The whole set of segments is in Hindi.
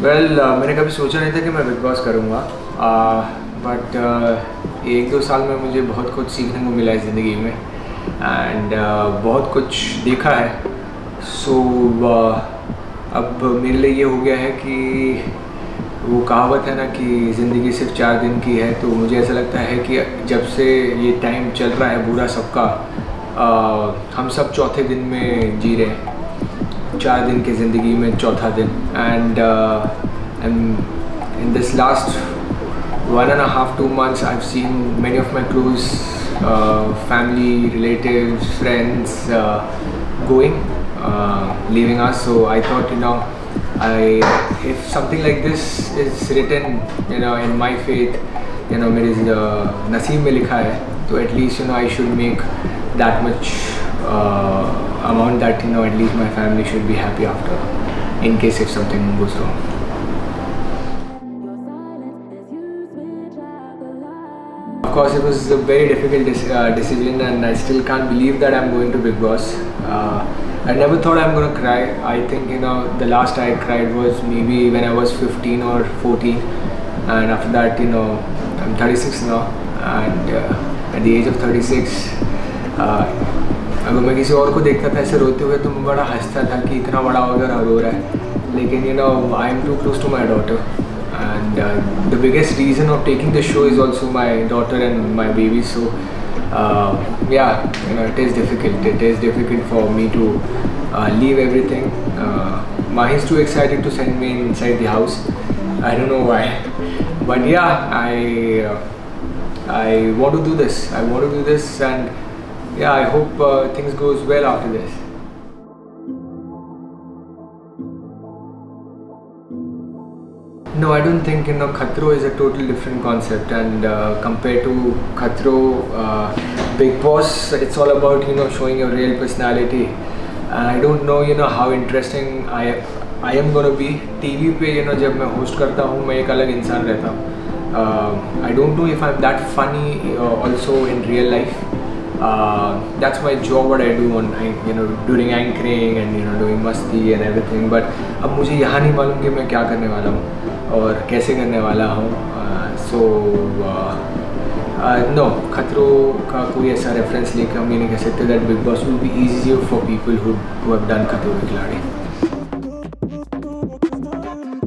मैंने कभी सोचा नहीं था कि मैं बिग बॉस करूँगा, बट 1-2 साल में मुझे बहुत कुछ सीखने को मिला है ज़िंदगी में एंड बहुत कुछ देखा है। सो अब मेरे लिए ये हो गया है कि वो कहावत है ना कि ज़िंदगी सिर्फ 4 दिन की है, तो मुझे ऐसा लगता है कि जब से ये टाइम चल रहा है बुरा सबका, हम सब चौथे दिन में जी रहे हैं। 4 दिन की ज़िंदगी में चौथा दिन and in this last 1.5-2 months I've seen many of my close family, relatives, friends going, leaving us. So I thought, if something like this is written, in my fate, मेरे नसीब में लिखा है, तो at least I should make that much amount that at least my family should be happy after, in case if something goes wrong. Of course, it was a very difficult decision, and I still can't believe that I'm going to Big Boss. I never thought I'm going to cry. I think the last I cried was maybe when I was 15 or 14, and after that I'm 36 now, and at the age of 36, अगर मैं किसी और को देखता था ऐसे रोते हुए तो मैं बड़ा हंसता था कि इतना बड़ा हो गया रो रहा है, लेकिन I am too close to my daughter, and the biggest reason of taking the show is also my daughter and my baby. So it is difficult for me to leave everything. Mahi is too excited to send me inside the house. I don't know why, but I want to do this, and I hope things goes well after this. No, I don't think Khatro is a totally different concept, and compared to Khatro, Big Boss, it's all about showing your real personality. And I don't know how interesting I am gonna be. TV पे जब मैं host करता हूँ मैं एक अलग इंसान रहता हूँ. I don't know if I'm that funny also in real life. That's my job, what I do on during anchoring and doing masti and everything. But अब मुझे यहाँ नहीं मालूम कि मैं क्या करने वाला हूँ और कैसे करने वाला हूँ. नो, खतरो का कोई ऐसा रेफरेंस लेकर हम ये नहीं कह सकते that big boss will be easier for people who have done खतरो के खिलाड़ी.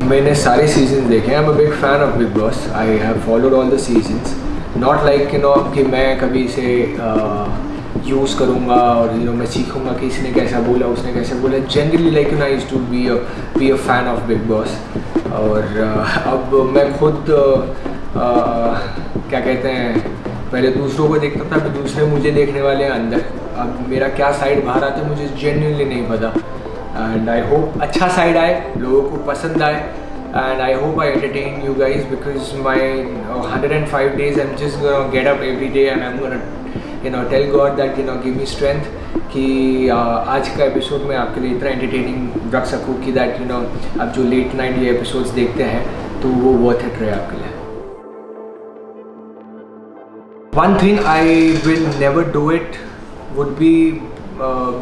मैंने सारे सीजन्स देखे हैं. I am a big fan of Bigg boss. I have followed all the seasons. Not like कि मैं कभी इसे यूज़ करूँगा और मैं सीखूँगा कि इसने कैसा बोला उसने कैसे बोला. Generally like I used to be a fan of Bigg Boss. और अब मैं खुद क्या कहते हैं, पहले दूसरों को देखता था, फिर दूसरे मुझे देखने वाले हैं अंदर. अब मेरा क्या साइड बाहर आता है मुझे जेन्युइनली नहीं पता. एंड आई होप अच्छा साइड आए, लोगों को पसंद आए, and I hope I entertain you guys, because my 105 days I'm just gonna get up every day and I'm gonna tell God that give me strength कि आज का एपिसोड मैं आपके लिए इतना एंटरटेनिंग रख सकूँ कि दैट आप जो लेट नाइट ये एपिसोड्स देखते हैं तो वो वर्थ इट रहे आपके लिए. One thing I will never do it would be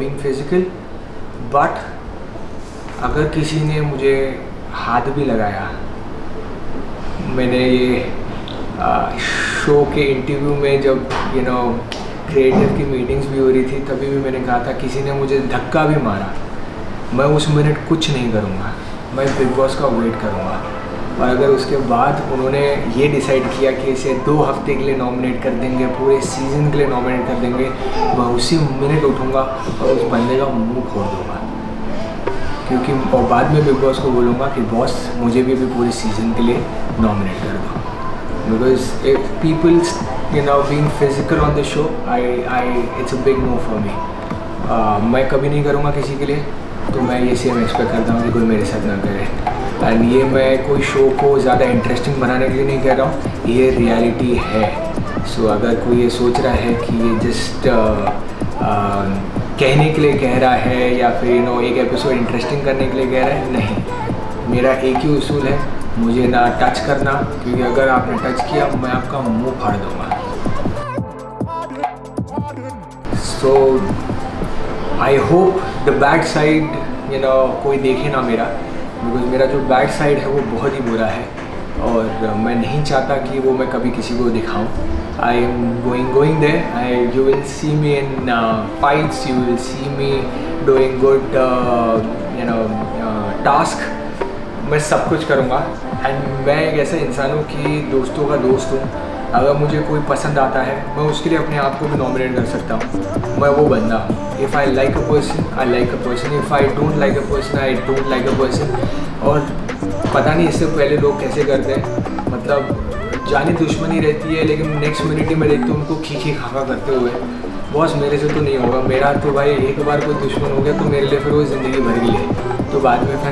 being physical, but अगर किसी ने मुझे हाथ भी लगाया, मैंने ये शो के इंटरव्यू में जब क्रिएटिव की मीटिंग्स भी हो रही थी तभी भी मैंने कहा था किसी ने मुझे धक्का भी मारा, मैं उस मिनट कुछ नहीं करूँगा, मैं बिग बॉस का वेट करूँगा. और अगर उसके बाद उन्होंने ये डिसाइड किया कि इसे 2 हफ्ते के लिए नॉमिनेट कर देंगे, पूरे सीज़न के लिए नॉमिनेट कर देंगे, मैं उसी मिनट उठूँगा और उस बंदे का मुँह खोल दूँगा. क्योंकि और बाद में बिग बॉस को बोलूँगा कि बॉस मुझे भी पूरे सीज़न के लिए नॉमिनेट कर दो. Because if peoples being physical on the show, it's a big no for me. मैं कभी नहीं करूँगा किसी के लिए, तो मैं ये सेम एक्सपेक्ट करता हूँ कि कोई मेरे साथ ना करे. एंड ये मैं कोई शो को ज़्यादा इंटरेस्टिंग बनाने के लिए नहीं कह रहा हूँ, ये रियलिटी है. सो अगर कोई ये सोच रहा है कि ये जस्ट कहने के लिए कह रहा है या फिर एक एपिसोड इंटरेस्टिंग करने के लिए कह रहा है, नहीं. मेरा एक ही उसूल है, मुझे ना टच करना, क्योंकि अगर आपने टच किया मैं आपका मुंह फाड़ दूँगा. So I hope the bad side कोई देखे ना मेरा, बिकॉज मेरा जो बैक साइड है वो बहुत ही बुरा है और मैं नहीं चाहता कि वो मैं कभी किसी को दिखाऊं. I am going there. You will see me in fights, you will see me doing good task. मैं सब कुछ करूँगा. एंड मैं एक ऐसा इंसान हूँ कि दोस्तों का दोस्त हूँ. अगर मुझे कोई पसंद आता है मैं उसके लिए अपने आप को भी नॉमिनेट कर सकता हूँ. मैं वो बंदा हूँ. If I like a person, I like a person. If I don't like a person, I don't like a person. और पता नहीं इससे पहले लोग कैसे करते हैं, मतलब जानी दुश्मनी रहती है लेकिन नेक्स्ट मिनट ही मैं देखता हूँ उनको खी खाका करते हुए. बॉस मेरे से तो नहीं होगा. मेरा तो भाई एक बार कोई दुश्मन हो गया तो मेरे लिए फिर वो ज़िंदगी भर के लिए. तो बाद में फिर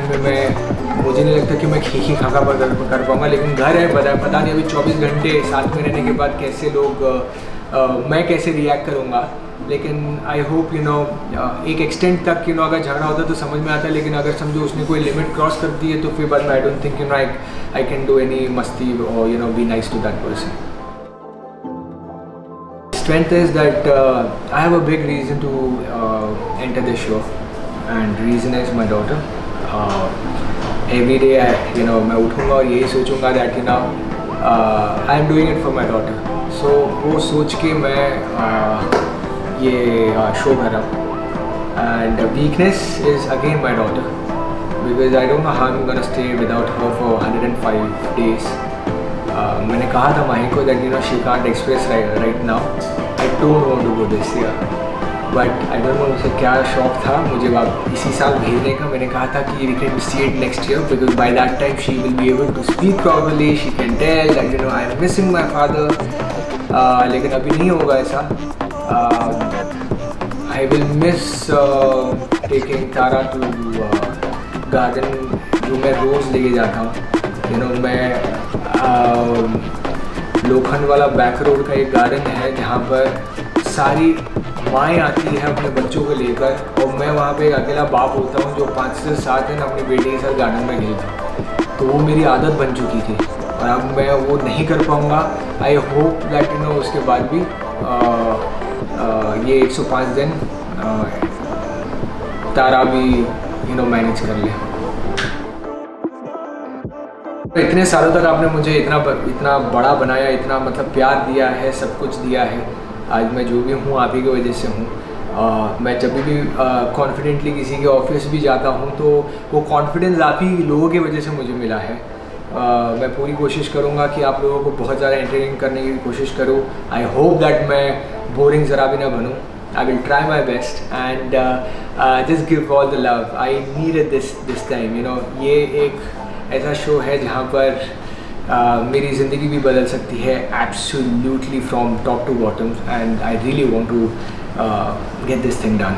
मुझे नहीं लगता कि मैं खी खाका कर पाऊँगा. लेकिन घर है, पता नहीं अभी 24 घंटे साथ में रहने के बाद कैसे लोग मैं कैसे रिएक्ट करूँगा. लेकिन आई होप एक एक्सटेंट तक अगर झगड़ा होता है तो समझ में आता है. लेकिन अगर समझो उसने कोई लिमिट क्रॉस कर दी है तो फिर बाद में I don't think I can do any मस्ती और be nice to that person. Strength is that I have a big reason to enter this show, and reason is my daughter. Every day मैं उठूँगा और यही सोचूंगा that I am doing it for my daughter. So वो सोच के मैं ये शो कर रहा हूँ. And weakness is again my daughter, because I don't know how I'm gonna stay without her for 105 days. मैंने कहा था माही को that she can't express right now. I don't want to go this year, but I don't know उसे क्या शौक था मुझे इसी साल भेजने का. मैंने कहा था कि we can see it next year because by that time she will be able to speak properly. She can tell that I am missing my father. लेकिन अभी नहीं होगा ऐसा. I will miss taking Tara to garden जो मैं रोज़ लेके जाता हूँ. मैं लोखंड वाला बैक रोड का एक गार्डन है जहाँ पर सारी माएँ आती है अपने बच्चों को लेकर, और मैं वहाँ पे एक अकेला बाप होता हूँ जो 5 से 7 दिन अपनी बेटी के साथ गार्डन में खेलता हूँ. तो वो मेरी आदत बन चुकी थी और अब मैं वो नहीं कर पाऊँगा. आई होप दैट उसके बाद भी ये 105 दिन तारा भी मैनेज कर ले. इतने सालों तक आपने मुझे इतना बड़ा बनाया, इतना मतलब प्यार दिया है, सब कुछ दिया है. आज मैं जो भी हूँ आप ही की वजह से हूँ. मैं जब भी कॉन्फिडेंटली किसी के ऑफिस भी जाता हूँ तो वो कॉन्फिडेंस आप ही लोगों की वजह से मुझे मिला है. मैं पूरी कोशिश करूँगा कि आप लोगों को बहुत ज़्यादा एंटरटेन करने की कोशिश करूँ. आई होप दैट मैं बोरिंग ज़रा भी ना बनूँ. I will try my best and just give all the love. I need this time. ये एक ऐसा शो है जहाँ पर मेरी ज़िंदगी भी बदल सकती है absolutely from top to bottom. And I really want to get this thing done.